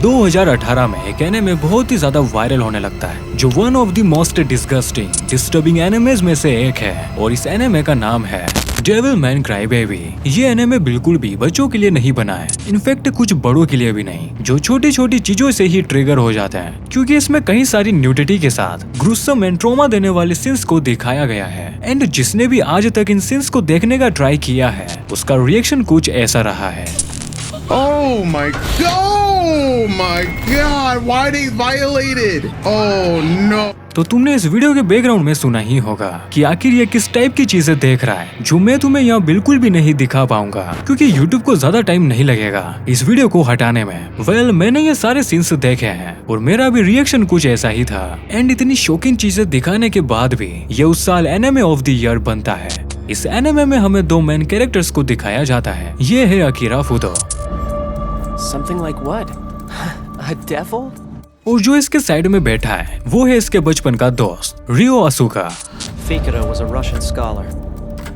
2018 में एक एनिमे बहुत ही ज्यादा वायरल होने लगता है जो one of the most disgusting disturbing animes में से एक है और इस एनिमे का नाम है डेविलमैन क्राईबेबी। ये एनिमे बिल्कुल भी बच्चों के लिए नहीं बना है, इनफैक्ट कुछ बड़ों के लिए भी नहीं, जो छोटी छोटी चीजों से ही ट्रिगर हो जाते हैं क्योंकि इसमें कई सारी न्यूडिटी के साथ ग्रुसम एंड ट्रॉमा देने वाले सीन्स को दिखाया गया है। एंड जिसने भी आज तक इन सीन्स को देखने का ट्राई किया है उसका रिएक्शन कुछ ऐसा रहा है। Oh my god, why they violated? Oh no. तो तुमने इस वीडियो के बैकग्राउंड में सुना ही होगा कि आखिर ये किस टाइप की चीजें देख रहा है, जो मैं तुम्हें यहाँ बिल्कुल भी नहीं दिखा पाऊंगा क्योंकि YouTube को ज्यादा टाइम नहीं लगेगा इस वीडियो को हटाने में। मैंने ये सारे सीन्स देखे हैं और मेरा भी रिएक्शन कुछ ऐसा ही था। एंड इतनी शॉकिंग चीजें दिखाने के बाद भी ये उस साल एनिमे ऑफ द ईयर बनता है। इस एनिमे में हमें दो मेन कैरेक्टर्स को दिखाया जाता है, ये है Akira फुतो। Something like what? A devil? और जो इसके साइड में बैठा है वो है इसके बचपन का दोस्त रियो Asuka. Fikiro was a Russian scholar.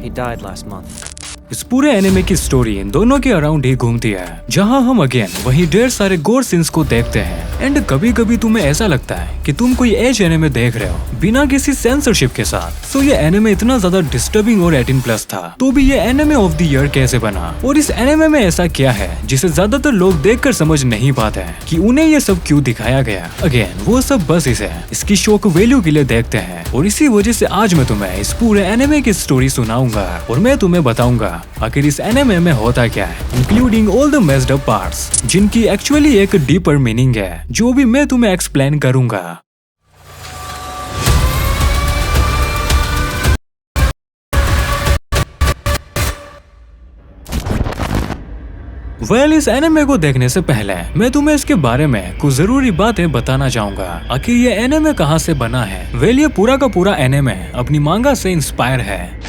He died last month. इस पूरे एनिमे की स्टोरी इन दोनों के अराउंड ही घूमती है, जहां हम अगेन वही ढेर सारे गोर सीन्स को देखते हैं। एंड कभी कभी तुम्हें ऐसा लगता है कि तुम कोई एज एनिमे देख रहे हो बिना किसी सेंसरशिप के साथ। सो ये एनिमे इतना ज्यादा डिस्टर्बिंग और 18+ था, तो भी ये एनिमे ऑफ द ईयर कैसे बना? और इस एनिमे में ऐसा क्या है जिसे ज्यादातर लोग देखकर समझ नहीं पाते हैं कि उन्हें ये सब क्यों दिखाया गया? अगेन वो सब बस इसे इसकी शॉक वैल्यू के लिए देखते हैं और इसी वजह से आज मैं तुम्हें इस पूरे एनिमे की स्टोरी सुनाऊंगा और मैं तुम्हें बताऊंगा आखिर इस एनिमे में होता क्या है, including all the messed up parts जिनकी एक्चुअली एक डीपर मीनिंग है जो भी मैं तुम्हें एक्सप्लेन करूंगा। इस एनिमे को देखने से पहले मैं तुम्हें इसके बारे में कुछ जरूरी बातें बताना चाहूंगा। आखिर ये एनिमे कहाँ से बना है? ये पूरा का पूरा एनिमे अपनी मांगा से इंस्पायर है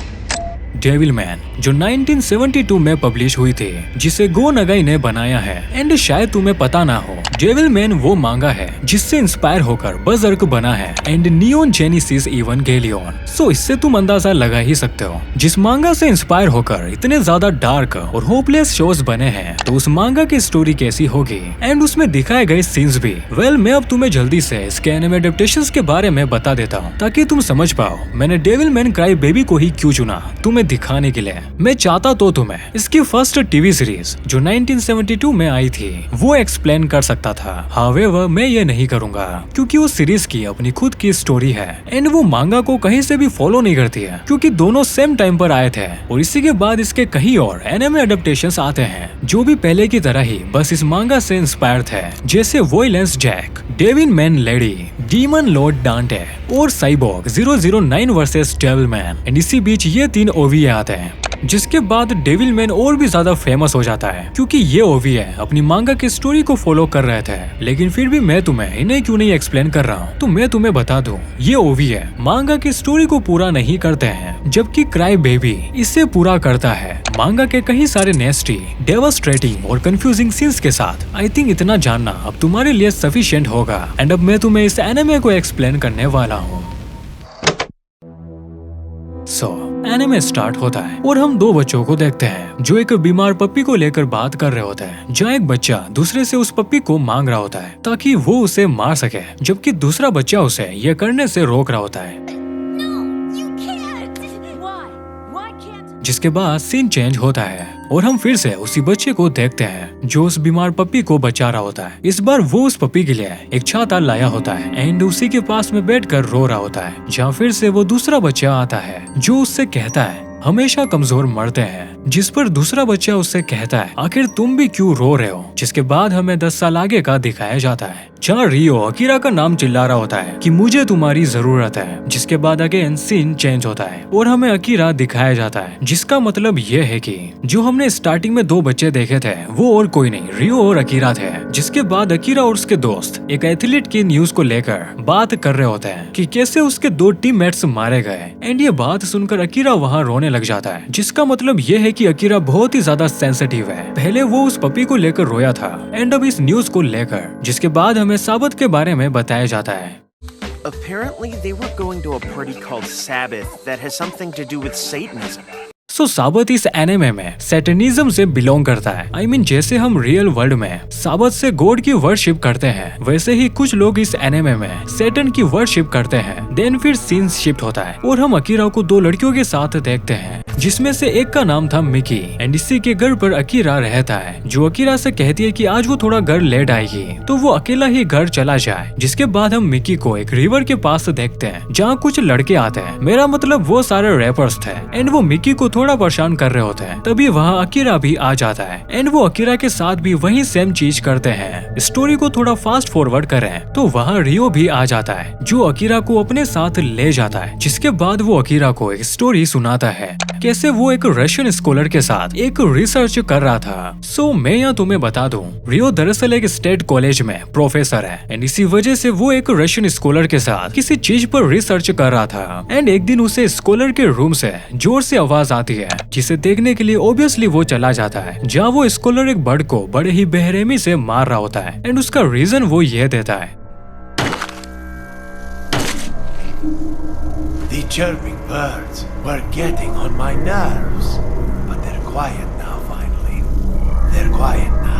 डेविलमैन, जो 1972 में पब्लिश हुई थी, जिसे गो नगाई ने बनाया है। एंड शायद तुम्हें पता ना हो, डेविलमैन वो मांगा है जिससे इंस्पायर होकर बर्ज़र्क बना है एंड नियोन जेनेसिस एवेंगेलियन। सो इससे तुम अंदाजा लगा ही सकते हो जिस मांगा से इंस्पायर होकर इतने ज्यादा डार्क और होपलेस शोज बने हैं तो उस मांगा की स्टोरी कैसी होगी एंड उसमें दिखाए गए सीन्स भी। मैं अब तुम्हें जल्दी से इसके एनिमे एडेप्टेशंस के बारे में बता देता हूँ ताकि तुम समझ पाओ मैंने डेविलमैन क्राईबेबी को ही क्यों चुना तुम्हें दिखाने के लिए। मैं चाहता तो तुम्हें इसकी फर्स्ट टीवी सीरीज जो 1972 में आई थी वो एक्सप्लेन कर सकता था। हावेवर मैं ये नहीं करूंगा क्योंकि उस सीरीज की अपनी खुद की स्टोरी है एंड वो मांगा को कहीं से भी फॉलो नहीं करती है क्योंकि दोनों सेम टाइम पर आए थे और इसी के बाद इसके कई और एनिमे एडेप्टेशंस आते हैं जो भी पहले की तरह ही बस इस मांगा से इंस्पायर थे, जैसे Violence Jack, Devilman Lady, Demon Lord Dante और साइबोर्ग 009 वर्सेस डेविलमैन। एंड इसी बीच ये 3 ओवीए आते हैं जिसके बाद डेविलमैन और भी ज्यादा फेमस हो जाता है क्योंकि ये ओवीए अपनी मांगा की स्टोरी को फॉलो कर रहे थे। लेकिन फिर भी मैं तुम्हें इन्हें क्यों नहीं एक्सप्लेन कर रहा हूँ, तो मैं तुम्हें बता दूं ये ओवीए मांगा की स्टोरी को पूरा नहीं करते हैं जबकि क्राईबेबी इसे पूरा करता है मांगा के कई सारे नेस्टी, डेवास्ट्रेटिंग और कंफ्यूजिंग सीन्स के साथ। आई थिंक इतना जानना अब तुम्हारे लिए सफिशिएंट होगा एंड अब मैं तुम्हें इस एनिमे को एक्सप्लेन करने वाला हूँ। एनिमे स्टार्ट होता है और हम 2 बच्चों को देखते हैं जो एक बीमार पप्पी को लेकर बात कर रहे होते हैं, जहाँ एक बच्चा दूसरे से उस पप्पी को मांग रहा होता है ताकि वो उसे मार सके, जबकि दूसरा बच्चा उसे ये करने से रोक रहा होता है। जिसके बाद सीन चेंज होता है और हम फिर से उसी बच्चे को देखते हैं जो उस बीमार पप्पी को बचा रहा होता है। इस बार वो उस पप्पी के लिए एक छाता लाया होता है एंड उसी के पास में बैठकर रो रहा होता है, जहाँ फिर से वो दूसरा बच्चा आता है जो उससे कहता है हमेशा कमजोर मरते हैं, जिस पर दूसरा बच्चा उससे कहता है आखिर तुम भी क्यों रो रहे हो। जिसके बाद हमें 10 साल आगे का दिखाया जाता है जहाँ रियो अकीरा का नाम चिल्ला रहा होता है कि मुझे तुम्हारी जरूरत है। जिसके बाद अगेन सीन चेंज होता है और हमें अकीरा दिखाया जाता है, जिसका मतलब ये है कि जो हमने स्टार्टिंग में 2 बच्चे देखे थे वो और कोई नहीं रियो और अकीरा थे। जिसके बाद अकीरा और उसके दोस्त एक एथलीट की न्यूज को लेकर बात कर रहे होते हैं कि कैसे उसके 2 टीममेट्स मारे गए एंड ये बात सुनकर अकीरा वहाँ रोने लग जाता है, जिसका मतलब ये है कि अकीरा बहुत ही ज्यादा सेंसिटिव है। पहले वो उस पपी को लेकर रोया था एंड अब इस न्यूज को लेकर। जिसके बाद हमें साबत के बारे में बताया जाता है। Apparently they were going to a party called Sabbath that has something to do with Satanism. सो साबत इस एनिमे में सैटनिज्म से बिलोंग करता है। I mean, जैसे हम रियल वर्ल्ड में साबत से गॉड की वर्शिप करते हैं, वैसे ही कुछ लोग इस एनिमे में सैटन की वर्शिप करते हैं। देन फिर सीन शिफ्ट होता है और हम अकीरा को दो लड़कियों के साथ देखते हैं, जिसमें से एक का नाम था मिकी एंड इसी के घर पर अकीरा रहता है, जो अकीरा से कहती है कि आज वो थोड़ा घर लेट आएगी तो वो अकेला ही घर चला जाए। जिसके बाद हम मिकी को एक रिवर के पास देखते हैं जहाँ कुछ लड़के आते हैं, मेरा मतलब वो सारे रैपर्स थे एंड वो मिकी को थोड़ा परेशान कर रहे होते हैं। तभी वहाँ अकीरा भी आ जाता है एंड वो अकीरा के साथ भी वही सेम चीज करते हैं। स्टोरी को थोड़ा फास्ट फॉरवर्ड करें तो वहाँ रियो भी आ जाता है जो अकीरा को अपने साथ ले जाता है। जिसके बाद वो अकीरा को एक स्टोरी सुनाता है कैसे वो एक रशियन स्कॉलर के साथ एक रिसर्च कर रहा था। सो मैं यहाँ तुम्हें बता दूं, रियो दरअसल एक स्टेट कॉलेज में प्रोफेसर है एंड इसी वजह से वो एक रशियन स्कॉलर के साथ किसी चीज पर रिसर्च कर रहा था एंड एक दिन उसे स्कॉलर के रूम से जोर से आवाज आती है, जिसे देखने के लिए ऑब्वियसली वो चला जाता है, जहाँ वो स्कॉलर एक बर्ड को बड़े ही बेरहमी से मार रहा होता है एंड उसका रीजन वो ये देता है। The chirping birds were getting on my nerves, but they're quiet now finally. They're quiet now.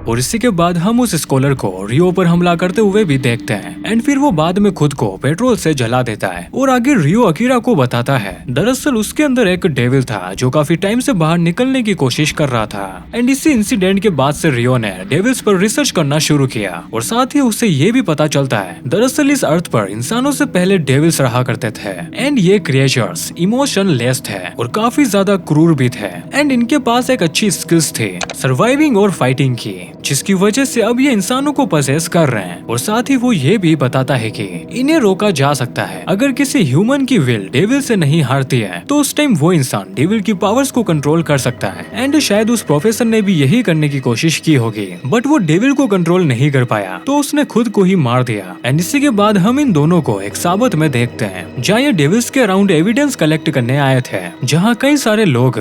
और इसी के बाद हम उस स्कॉलर को रियो पर हमला करते हुए भी देखते हैं एंड फिर वो बाद में खुद को पेट्रोल से जला देता है। और आगे रियो अकीरा को बताता है दरअसल उसके अंदर एक डेविल था जो काफी टाइम से बाहर निकलने की कोशिश कर रहा था एंड इसी इंसिडेंट के बाद से रियो ने डेविल्स पर रिसर्च करना शुरू किया। और साथ ही उसे ये भी पता चलता है दरअसल इस अर्थ पर इंसानों से पहले डेविल्स रहा करते थे एंड ये क्रिएचर्स इमोशन लेस थे और काफी ज्यादा क्रूर भी थे एंड इनके पास एक अच्छी स्किल्स थी सर्वाइविंग और फाइटिंग की, जिसकी वजह से अब ये इंसानों को पसेस कर रहे हैं। और साथ ही वो ये भी बताता है कि इन्हें रोका जा सकता है अगर किसी ह्यूमन की विल डेविल से नहीं हारती है तो उस टाइम वो इंसान डेविल की पावर्स को कंट्रोल कर सकता है एंड शायद उस प्रोफेसर ने भी यही करने की कोशिश की होगी, बट वो डेविल को कंट्रोल नहीं कर पाया तो उसने खुद को ही मार दिया। एंड इसी के बाद हम इन दोनों को एक साबत में देखते हैं जहाँ ये डेविल्स के अराउंड एविडेंस कलेक्ट करने आए थे, जहाँ कई सारे लोग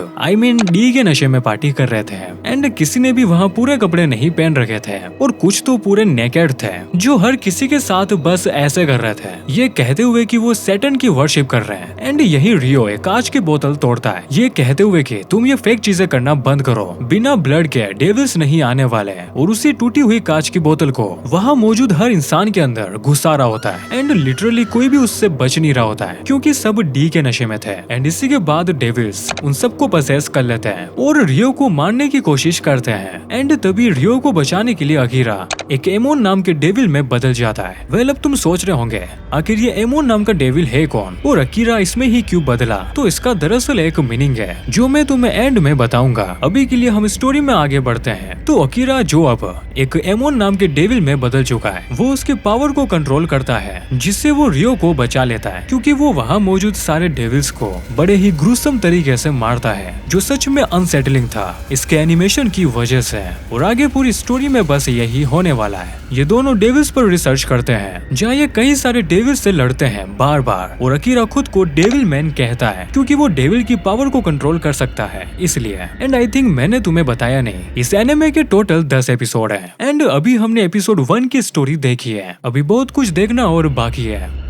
डी के नशे में पार्टी कर रहे थे एंड किसी ने भी वहाँ पूरे कपड़े नहीं पहन रखे थे और कुछ तो पूरे नेकेड थे जो हर किसी के साथ बस ऐसे कर रहे थे, ये कहते हुए कि वो सैटर्न की वर्शिप कर रहे हैं। एंड यही रियो एक कांच की बोतल तोड़ता है, ये कहते हुए कि तुम ये फेक चीजें करना बंद करो, बिना ब्लड के डेविल्स नहीं आने वाले हैं। और उसी टूटी हुई कांच की बोतल को वहाँ मौजूद हर इंसान के अंदर घुसा रहा होता है एंड लिटरली कोई भी उससे बच नहीं रहा होता है क्योंकि सब डी के नशे में थे। एंड इसी के बाद डेविल्स उन सबको पसेस कर लेते हैं और रियो को मारने की कोशिश करते हैं एंड तभी रियो को बचाने के लिए अकीरा एक एमोन नाम के डेविल में बदल जाता है। वेल अब तुम सोच रहे होंगे आखिर ये एमोन नाम का डेविल है कौन और अकीरा इसमें ही क्यों बदला, तो इसका दरअसल एक मीनिंग है जो मैं तुम्हें एंड में बताऊंगा। अभी के लिए हम स्टोरी में आगे बढ़ते हैं। तो अकीरा जो अब एक एमोन नाम के डेविल में बदल चुका है, वो उसके पावर को कंट्रोल करता है जिससे वो रियो को बचा लेता है क्योंकि वो वहाँ मौजूद सारे डेविल्स को बड़े ही ग्रुसम तरीके से मारता है जो सच में अनसेटलिंग था इसके एनिमेशन की वजह से। और आगे पूरी स्टोरी में बस यही होने वाला है। ये दोनों डेविल्स पर रिसर्च करते हैं जहाँ ये कई सारे डेविल्स से लड़ते हैं बार बार और अकीरा खुद को डेविल मैन कहता है क्योंकि वो डेविल की पावर को कंट्रोल कर सकता है इसलिए। एंड आई थिंक मैंने तुम्हें बताया नहीं, इस एनिमे के टोटल 10 एपिसोड हैं एंड अभी हमने एपिसोड 1 की स्टोरी देखी है, अभी बहुत कुछ देखना और बाकी है।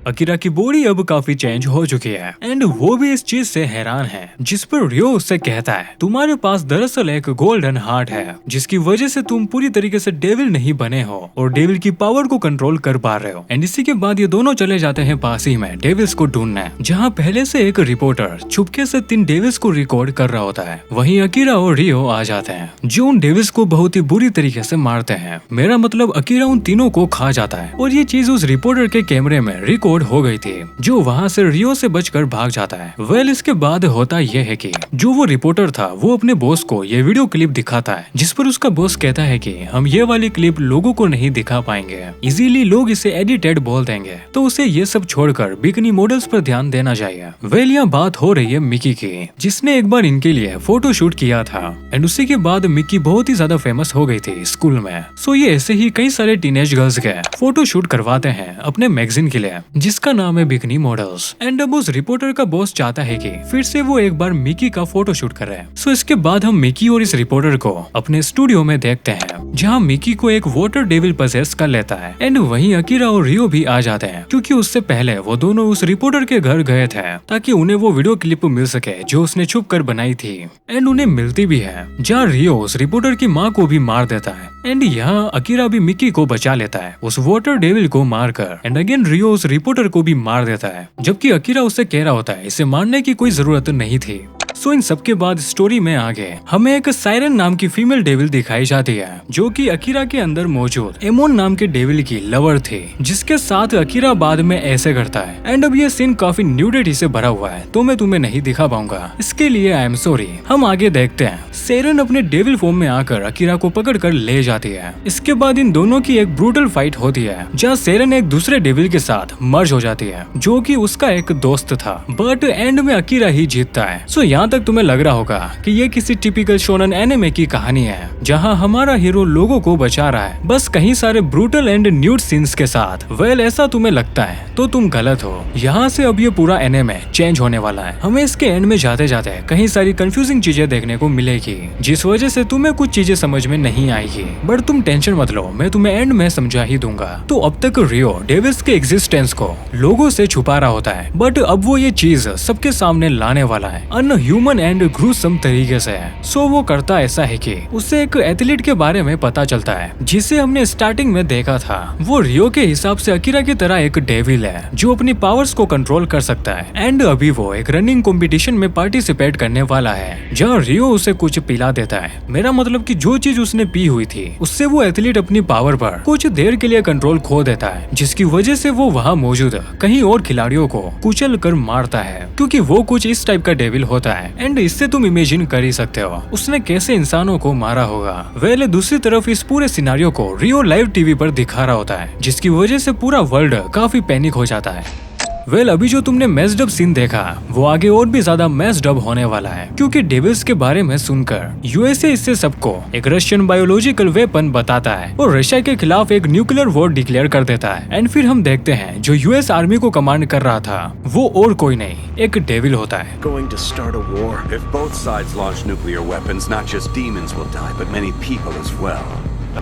अकीरा की बॉडी अब काफी चेंज हो चुकी है एंड वो भी इस चीज से हैरान है, जिस पर रियो उससे कहता है तुम्हारे पास दरअसल एक गोल्डन हार्ट है जिसकी वजह से तुम पूरी तरीके से डेविल नहीं बने हो और डेविल की पावर को कंट्रोल कर पा रहे हो। एंड इसी के बाद ये दोनों चले जाते हैं पास ही में डेविल्स को ढूंढने, जहाँ पहले से एक रिपोर्टर चुपके से 3 डेविल्स को रिकॉर्ड कर रहा होता है। वहीं अकीरा और रियो आ जाते हैं जो उन डेविल्स को बहुत ही बुरी तरीके से मारते हैं, मेरा मतलब अकीरा उन तीनों को खा जाता है और ये चीज उस रिपोर्टर के कैमरे में रिकॉर्ड हो गई थी जो वहाँ से रियो से बचकर भाग जाता है। वेल इसके बाद होता यह है कि जो वो रिपोर्टर था वो अपने बॉस को ये वीडियो क्लिप दिखाता है जिस पर उसका बॉस कहता है कि हम ये वाली क्लिप लोगों को नहीं दिखा पाएंगे, इजीली लोग इसे एडिटेड बोल देंगे, तो उसे ये सब छोड़कर बिकनी मॉडल्स पर ध्यान देना चाहिए। वेल यहाँ बात हो रही है मिकी की, जिसने एक बार इनके लिए फोटो शूट किया था एंड उसी के बाद मिकी बहुत ही ज्यादा फेमस हो गई थी स्कूल में। सो ये ऐसे ही कई सारे टीनेज गर्ल्स के फोटो शूट करवाते हैं अपने मैगजीन के लिए जिसका नाम है बिकनी मॉडल्स। एंड अब उस रिपोर्टर का बॉस चाहता है कि फिर से वो एक बार मिकी का फोटो शूट करे। सो इसके बाद हम मिकी और इस रिपोर्टर को अपने स्टूडियो में देखते हैं, जहाँ मिकी को एक वाटर डेविल पसेस कर लेता है। एंड वहीं अकीरा और रियो भी आ जाते हैं, क्योंकि उससे पहले वो दोनों उस रिपोर्टर के घर गए थे ताकि उन्हें वो वीडियो क्लिप मिल सके जो उसने छुप कर बनाई थी। एंड उन्हें मिलती भी है, जहाँ रियो उस रिपोर्टर की माँ को भी मार देता है। एंड यहाँ अकीरा भी मिकी को बचा लेता है उस वाटर डेविल को मारकर। एंड अगेन रियो उस रिपोर्टर को भी मार देता है, जबकि अकीरा उससे कह रहा होता है इसे मारने की कोई जरूरत नहीं थी। सो इन सबके बाद स्टोरी में आगे हमें एक साइरन नाम की फीमेल डेविल दिखाई जाती है, जो कि अकीरा के अंदर मौजूद एमोन नाम के डेविल की लवर थी, जिसके साथ अकीरा बाद में ऐसे करता है। एंड अब ये सीन काफी न्यूडिटी से भरा हुआ है, तो मैं तुम्हें नहीं दिखा पाऊंगा, इसके लिए आई एम सॉरी। हम आगे देखते हैं। साइरन अपने डेविल फॉर्म में आकर अकीरा को पकड़ कर ले जाती है। इसके बाद इन दोनों की एक ब्रूटल फाइट होती है, जहाँ साइरन एक दूसरे डेविल के साथ मर्ज हो जाती है, जो कि उसका एक दोस्त था। बट एंड में अकीरा ही जीतता है। सो यहाँ तक तुम्हें लग रहा होगा कि ये किसी टिपिकल शोनन एनिमे की कहानी है, जहां हमारा हीरो लोगों को बचा रहा है, बस कहीं सारे ब्रूटल एंड न्यूड सीन्स के साथ। वेल ऐसा तुम्हें लगता है तो तुम गलत हो। यहाँ से अब ये पूरा एनिमे चेंज होने वाला है। हमें इसके एंड में जाते जाते कहीं सारी कंफ्यूजिंग चीजें देखने को मिलेगी, जिस वजह से तुम्हें कुछ चीजें समझ में नहीं आएगी। बट तुम टेंशन मत लो, मैं तुम्हें एंड में समझा ही दूंगा। तो अब तक रियो डेविल्स के एग्जिस्टेंस को लोगों से छुपा रहा होता है, बट अब वो ये चीज सबके सामने लाने वाला है अनह्यूमन एंड ग्रूसम तरीके से। सो वो करता ऐसा है कि उसे एक एथलीट के बारे में पता चलता है, जिसे हमने स्टार्टिंग में देखा था। वो रियो के हिसाब से अकीरा की तरह एक डेविल है, जो अपनी पावर्स को कंट्रोल कर सकता है। एंड अभी वो एक रनिंग कंपटीशन में पार्टिसिपेट करने वाला है, जहाँ रियो उसे कुछ पिला देता है। मेरा मतलब कि जो चीज उसने पी हुई थी, उससे वो एथलीट अपनी पावर पर कुछ देर के लिए कंट्रोल खो देता है, जिसकी वजह से वो वहाँ मौजूद कहीं और खिलाड़ियों को कुचल कर मारता है, क्योंकि वो कुछ इस टाइप का डेविल होता है। एंड इससे तुम इमेजिन कर ही सकते हो उसने कैसे इंसानों को मारा होगा। वेल दूसरी तरफ इस पूरे सिनारियो को रियो लाइव टीवी पर दिखा रहा होता है, जिसकी वजह से पूरा वर्ल्ड काफी पैनिक हो जाता है। वेल अभी जो तुमने मैस्ड अप सीन देखा, वो आगे और भी ज्यादा मैस्ड अप होने वाला है, क्योंकि डेविल्स के बारे में सुनकर यूएसए इससे सबको एक रशियन बायोलॉजिकल वेपन बताता है और रशिया के खिलाफ एक न्यूक्लियर वॉर डिक्लेयर कर देता है। एंड फिर हम देखते हैं जो यूएस आर्मी को कमांड कर रहा था, वो और कोई नहीं, एक डेविल होता है। Going to start a war. If both sides launch nuclear weapons, not just demons will die, but many people as well.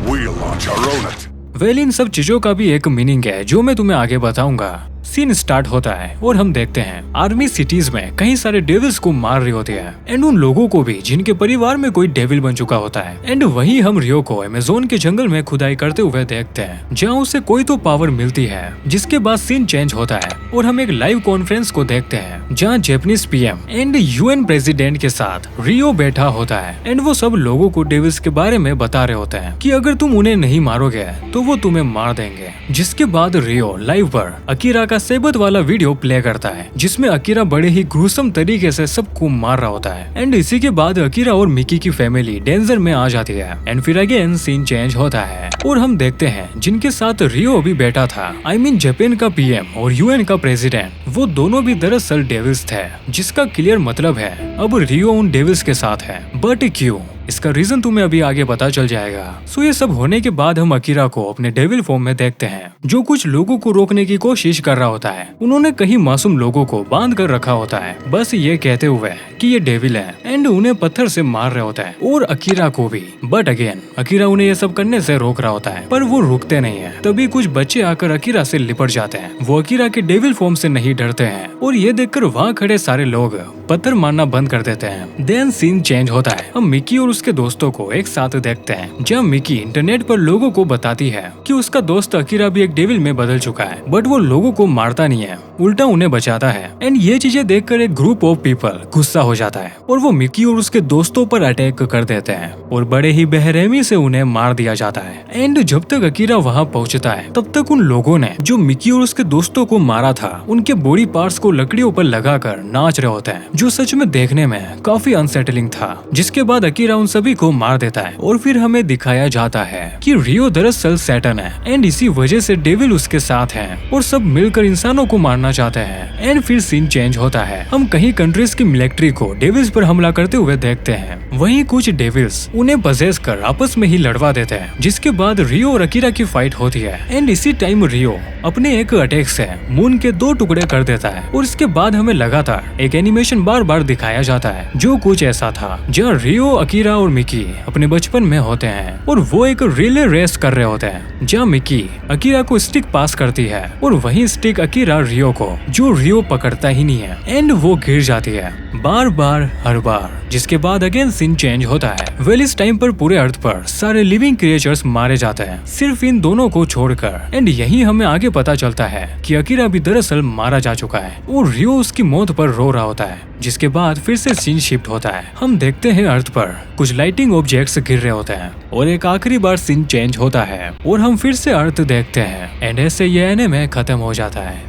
We'll launch our own. Well in सब चीजों का भी एक मीनिंग है, जो मैं तुम्हें आगे बताऊंगा। सीन स्टार्ट होता है और हम देखते हैं आर्मी सिटीज में कई सारे डेविल्स को मार रही होती है, एंड उन लोगों को भी जिनके परिवार में कोई डेविल बन चुका होता है। एंड वहीं हम रियो को अमेज़न के जंगल में खुदाई करते हुए देखते हैं, जहां उसे कोई तो पावर मिलती है। जिसके बाद सीन चेंज होता है और हम एक लाइव कॉन्फ्रेंस को देखते हैं, जहां Japanese PM and UN president के साथ रियो बैठा होता है। एंड वो सब लोगों को डेविल्स के बारे में बता रहे होते हैं कि अगर तुम उन्हें नहीं मारोगे तो वो तुम्हें मार देंगे। जिसके बाद रियो लाइव पर अकीरा का सेबत वाला वीडियो प्ले करता है, जिसमें अकीरा बड़े ही ग्रूसम तरीके से सबको मार रहा होता है। एंड इसी के बाद अकीरा और मिकी की फैमिली डेंजर में आ जाती है। एंड फिर अगेन सीन चेंज होता है और हम देखते हैं जिनके साथ रियो अभी बैठा था, आई मीन जापान का पीएम और यूएन का प्रेसिडेंट, वो दोनों भी दरअसल डेविल्स थे। जिसका क्लियर मतलब है अब रियो उन डेविल्स के साथ है। बट क्यों, इसका रीजन तुम्हें अभी आगे पता चल जाएगा। सो ये सब होने के बाद हम अकीरा को अपने डेविल फॉर्म में देखते हैं, जो कुछ लोगों को रोकने की कोशिश कर रहा होता है। उन्होंने कई मासूम लोगों को बांध कर रखा होता है, बस ये कहते हुए कि ये डेविल है, एंड उन्हें पत्थर से मार रहे होता है और अकीरा को भी। बट अगेन अकीरा उन्हें ये सब करने से रोक रहा होता है, पर वो रुकते नहीं है। तभी कुछ बच्चे आकर अकीरा से लिपट जाते हैं। वो अकीरा के डेविल फॉर्म से नहीं डरते हैं और ये देखकर वहाँ खड़े सारे लोग पत्थर मारना बंद कर देते हैं। देन सीन चेंज होता है। हम मिकी और उसके दोस्तों को एक साथ देखते हैं, जहाँ मिकी इंटरनेट पर लोगों को बताती है कि उसका दोस्त अकीरा भी एक डेविल में बदल चुका है। बट वो लोगों को मारता नहीं है, उल्टा उन्हें बचाता है। एंड ये चीजें देखकर एक ग्रुप ऑफ पीपल गुस्सा हो जाता है और वो मिकी और उसके दोस्तों पर अटैक कर देते हैं और बड़े ही बेरहमी से उन्हें मार दिया जाता है। एंड जब तक अकीरा वहाँ पहुँचता है, तब तक उन लोगों ने जो मिकी और उसके दोस्तों को मारा था, उनके बॉडी पार्ट्स को लकड़ियों पर लगाकर नाच रहे होते हैं, जो सच में देखने में काफी अनसेटलिंग था। जिसके बाद अकीरा उन सभी को मार देता है और फिर हमें दिखाया जाता है कि रियो दरअसल सैटर्न है, एंड इसी वजह से डेविल उसके साथ है और सब मिलकर इंसानों को मारना करना चाहते हैं। एंड फिर सीन चेंज होता है। हम कहीं कंट्रीज की मिलिट्री को डेविल्स पर हमला करते हुए देखते हैं। वहीं कुछ डेविल्स उन्हें पजेस कर आपस में ही लड़वा देते हैं, जिसके बाद रियो और अकीरा की फाइट होती है। एंड इसी टाइम रियो अपने एक अटैक से मून के 2 टुकड़े कर देता है और इसके बाद हमें लगातार एक एनिमेशन बार बार दिखाया जाता है, जो कुछ ऐसा था जहाँ रियो, अकीरा और मिकी अपने बचपन में होते हैं और वो एक रिले रेस कर रहे होते हैं, जहाँ मिकी अकीरा को स्टिक पास करती है और वही स्टिक अकीरा रियो को, जो रियो पकड़ता ही नहीं है। एंड वो गिर जाती है बार बार हर बार, जिसके बाद अगेन सीन चेंज होता है। वेल इस टाइम पर पूरे अर्थ पर सारे लिविंग क्रिएचर्स मारे जाते हैं, सिर्फ इन दोनों को छोड़कर। एंड यही हमें आगे पता चलता है कि अकीरा भी दरअसल मारा जा चुका है और रियो उसकी मौत पर रो रहा होता है। जिसके बाद फिर से सीन शिफ्ट होता है। हम देखते हैं अर्थ पर कुछ लाइटिंग ऑब्जेक्ट्स गिर रहे होते हैं और एक आखिरी बार सीन चेंज होता है और हम फिर से अर्थ देखते हैं। एंड ऐसे ये एनिमे खत्म हो जाता है।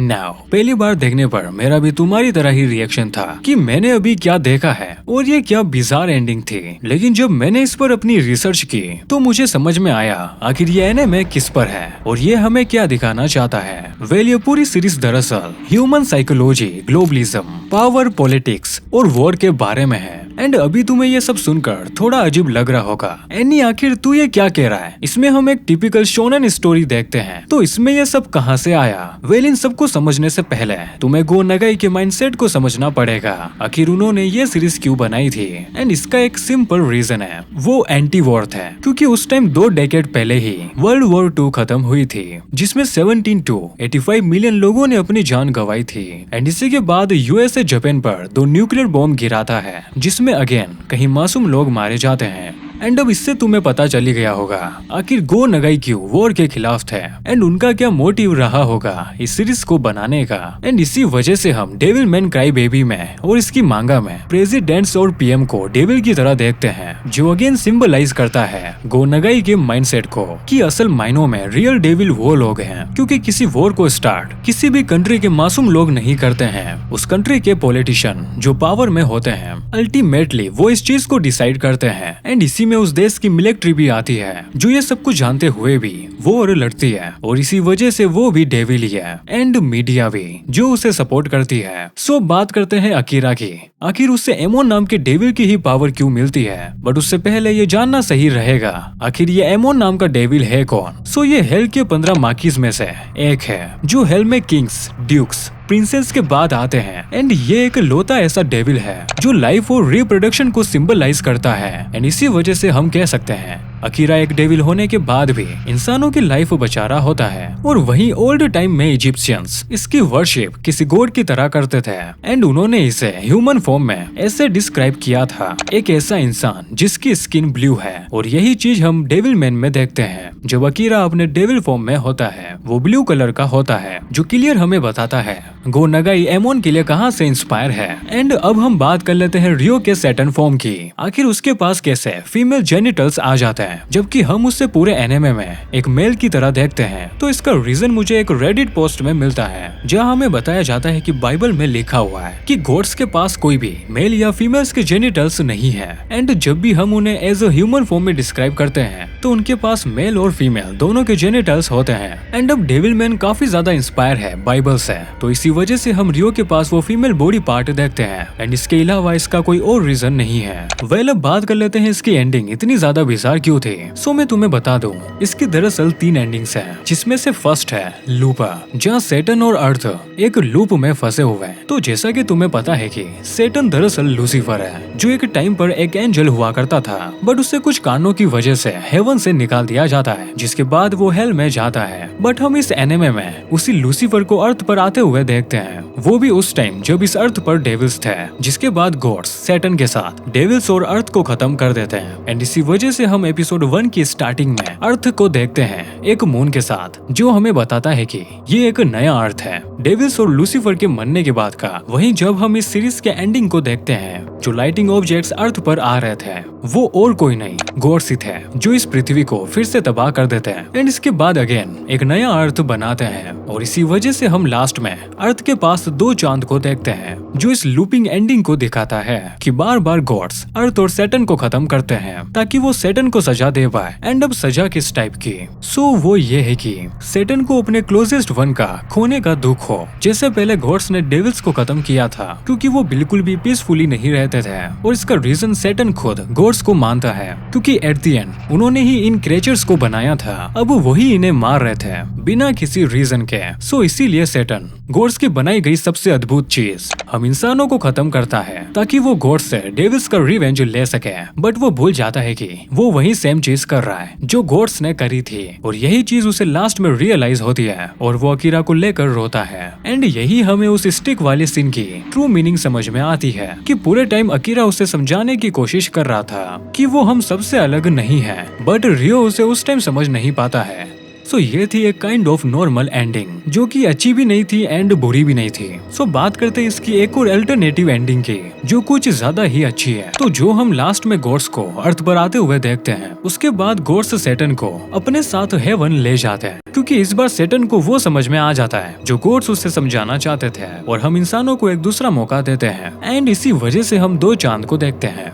नाउ पहली बार देखने पर मेरा भी तुम्हारी तरह ही रिएक्शन था कि मैंने अभी क्या देखा है और ये क्या बिजार एंडिंग थी। लेकिन जब मैंने इस पर अपनी रिसर्च की तो मुझे समझ में आया आखिर ये एनिमे किस पर है और ये हमें क्या दिखाना चाहता है। वेल ये पूरी सीरीज दरअसल human psychology, globalism, power, politics और वॉर के बारे में है। एंड अभी तुम्हें ये सब सुनकर थोड़ा अजीब लग रहा होगा, एनी आखिर तू ये क्या कह रहा है? इसमें हम एक टिपिकल शोनेन स्टोरी देखते हैं, तो इसमें ये सब कहाँ से आया? वेल इन सबको समझने से पहले तुम्हें गो नगाई के माइंडसेट को समझना पड़ेगा। आखिर उन्होंने ये सीरीज क्यों बनाई थी? एंड इसका एक सिंपल रीजन है, वो एंटी वॉर है, क्योंकि उस टाइम 2 डेकेड पहले ही वर्ल्ड वॉर 2 खत्म हुई थी, जिसमें 17 to 85 मिलियन लोगों ने अपनी जान गंवाई थी। एंड इसी के बाद यूएसए जापान पर 2 न्यूक्लियर बॉम्ब गिराता है, जिसमें अगेन कहीं मासूम लोग मारे जाते हैं। एंड अब इससे तुम्हें पता चली गया होगा आखिर गो नगाई क्यों वॉर के खिलाफ थे एंड उनका क्या मोटिव रहा होगा इस सीरीज को बनाने का। एंड इसी वजह से हम डेविल मैन क्राई बेबी में और इसकी मांगा में प्रेसिडेंट्स और पीएम को डेविल की तरह देखते हैं, जो अगेन सिंबलाइज करता है गो नगाई के माइंडसेट को कि असल मायनों में रियल डेविल वो लोग हैं, क्योंकि किसी वॉर को स्टार्ट किसी भी कंट्री के मासूम लोग नहीं करते हैं, उस कंट्री के पॉलिटिशियन जो पावर में होते हैं अल्टीमेटली वो इस चीज को डिसाइड करते हैं। एंड इसी में उस देश की मिलिट्री भी आती है जो ये सब कुछ जानते हुए भी वॉर लड़ती है और इसी वजह से वो भी डेविल ही है। एंड मीडिया भी जो उसे सपोर्ट करती है। सो बात करते हैं अकीरा की। आखिर उससे एमोन नाम के डेविल की ही पावर क्यों मिलती है? बट उससे पहले ये जानना सही रहेगा आखिर ये एमोन नाम का डेविल है कौन। सो ये हेल के 15 माकीज में से एक है, जो हेल में किंग्स, ड्यूक्स, प्रिंसेस के बाद आते हैं। एंड ये एक लौता ऐसा डेविल है जो लाइफ और रिप्रोडक्शन को सिंबलाइज करता है। एंड इसी वजह से हम कह सकते हैं अकीरा एक डेविल होने के बाद भी इंसानों की लाइफ बचा रहा होता है। और वहीं ओल्ड टाइम में इजिप्शियंस इसकी वर्शिप किसी गॉड की तरह करते थे। एंड उन्होंने इसे ह्यूमन फॉर्म में ऐसे डिस्क्राइब किया था, एक ऐसा इंसान जिसकी स्किन ब्लू है। और यही चीज हम डेविल मैन में देखते हैं। जब अकीरा अपने डेविल फॉर्म में होता है वो ब्लू कलर का होता है, जो क्लियर हमें बताता है गो नगाई एमोन के लिए कहाँ से इंस्पायर है। एंड अब हम बात कर लेते हैं रियो के सैटर्न फॉर्म की। आखिर उसके पास कैसे फीमेल जेनिटल्स आ जाते हैं जबकि हम उससे पूरे एनिमे में एक मेल की तरह देखते हैं? तो इसका रीजन मुझे एक रेडिट पोस्ट में मिलता है, जहाँ हमें बताया जाता है कि बाइबल में लिखा हुआ है कि गॉड्स के पास कोई भी मेल या फीमेल्स के जेनिटल्स नहीं है। एंड जब भी हम उन्हें एज अ ह्यूमन फॉर्म में डिस्क्राइब करते हैं तो उनके पास मेल और फीमेल दोनों के जेनिटल्स होते हैं। एंड अब डेविल मैन काफी ज्यादा इंस्पायर है बाइबल से, तो इसी वजह से हम रियो के पास वो फीमेल बॉडी पार्ट देखते हैं। एंड इसके अलावा इसका कोई और रीजन नहीं है। वेल अब बात कर लेते हैं इसकी एंडिंग इतनी ज्यादा बिजार क्यों थी। सो मैं तुम्हें बता दूं इसकी दरअसल 3 एंडिंग्स हैं, जिसमें से फर्स्ट है लूपा, जहाँ सैटर्न और अर्थ एक लूप में फंसे हुए हैं। तो जैसा कि तुम्हें पता है कि सैटर्न दरअसल लूसीफर है, जो एक टाइम पर एक एंजल हुआ करता था, बट उससे कुछ कारणों की वजह से हेवन से निकाल दिया जाता है, जिसके बाद वो हेल में जाता है। बट हम इस एनिमे में उसी लूसीफर को अर्थ पर आते हुए देखते हैं, वो भी उस टाइम जब इस अर्थ पर डेविल्स थे, जिसके बाद गॉड्स सैटर्न के साथ डेविल्स और अर्थ को खत्म कर देते हैं। एंड इसी वजह से हम एपिसोड 1 की स्टार्टिंग में अर्थ को देखते हैं एक मून के साथ, जो हमें बताता है कि ये एक नया अर्थ है डेविल्स और लूसीफर के मरने के बाद का। वहीं जब हम इस सीरीज के एंडिंग को देखते हैं, जो लाइटिंग ऑब्जेक्ट्स अर्थ पर आ रहे थे वो और कोई नहीं गॉड्स ही थे जो इस पृथ्वी को फिर से तबाह कर देते हैं एंड इसके बाद अगेन एक नया अर्थ बनाते हैं। और इसी वजह से हम लास्ट में अर्थ के पास 2 चांद को देखते हैं जो इस लूपिंग एंडिंग को दिखाता है कि बार बार गॉड्स अर्थ और सैटर्न को खत्म करते हैं ताकि वो सैटर्न को सजा दे पाए। एंड अब सजा किस टाइप की? वो ये है कि सैटर्न को अपने क्लोजेस्ट वन का खोने का दुख हो। जैसे पहले गॉड्स ने डेविल्स को खत्म किया था क्योंकि वो बिल्कुल भी पीसफुली नहीं रहते थे और इसका रीजन सैटर्न खुद गॉड्स को मानता है क्योंकि एट द एंड उन्होंने ही इन क्रिएचर्स को बनाया था। अब वही इन्हें मार रहे थे बिना किसी रीजन के। इसीलिए सैटर्न गॉड्स की बनाई गई सबसे अद्भुत चीज हम इंसानों को खत्म करता है ताकि वो गॉड्स से डेविल्स का रिवेंज ले सके। बट वो भूल जाता है कि वो वही सेम चीज कर रहा है जो गॉड्स ने करी थी और यही चीज उसे लास्ट में रियलाइज होती है और वो अकीरा को लेकर रोता है। एंड यही हमें उस स्टिक वाले सीन की ट्रू मीनिंग समझ में आती है कि पूरे टाइम अकीरा उसे समझाने की कोशिश कर रहा था कि वो हम सबसे अलग नहीं है, बट रियो उसे उस टाइम समझ नहीं पाता है। ये थी एक काइंड ऑफ नॉर्मल एंडिंग जो कि अच्छी भी नहीं थी एंड बुरी भी नहीं थी। बात करते हैं इसकी एक और अल्टरनेटिव एंडिंग की जो कुछ ज्यादा ही अच्छी है। जो हम लास्ट में गॉड्स को अर्थ पर आते हुए देखते हैं उसके बाद गॉड्स सैटर्न को अपने साथ हेवन ले जाते हैं क्योंकि इस बार सैटर्न को वो समझ में आ जाता है जो गॉड्स उससे समझाना चाहते थे और हम इंसानों को एक दूसरा मौका देते हैं एंड इसी वजह से हम 2 चांद को देखते हैं।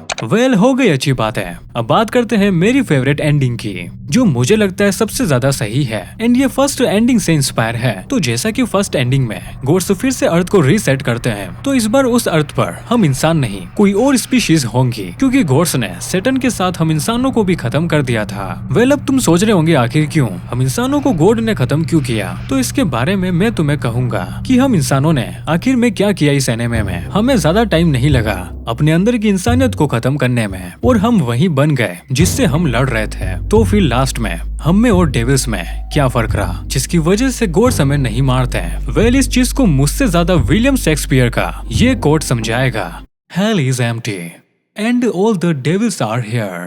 हो गई अच्छी बात है। अब बात करते हैं मेरी फेवरेट एंडिंग की जो मुझे लगता है सबसे ज्यादा सही है एंड ये फर्स्ट एंडिंग से इंस्पायर है। जैसा कि फर्स्ट एंडिंग में गॉड्स फिर से अर्थ को रीसेट करते हैं इस बार उस अर्थ पर हम इंसान नहीं कोई और स्पीशीज होंगी क्योंकि गॉड्स ने सैटर्न के साथ हम इंसानों को भी खत्म कर दिया था। अब तुम सोच रहे होंगे आखिर क्यों हम इंसानों को गॉड ने खत्म क्यों किया? इसके बारे में मैं तुम्हें कहूंगा कि हम इंसानों ने आखिर में क्या किया इस एनिमे में। हमें ज्यादा टाइम नहीं लगा अपने अंदर की इंसानियत को खत्म करने में और हम वही बन गए जिससे हम लड़ रहे थे। फिर लास्ट में हम में और डेविल्स में क्या फर्क रहा जिसकी वजह से गॉड्स हमें नहीं मारते हैं? इस चीज को मुझसे ज्यादा विलियम शेक्सपियर का ये coat समझाएगा। Hell is empty and all the devils are here.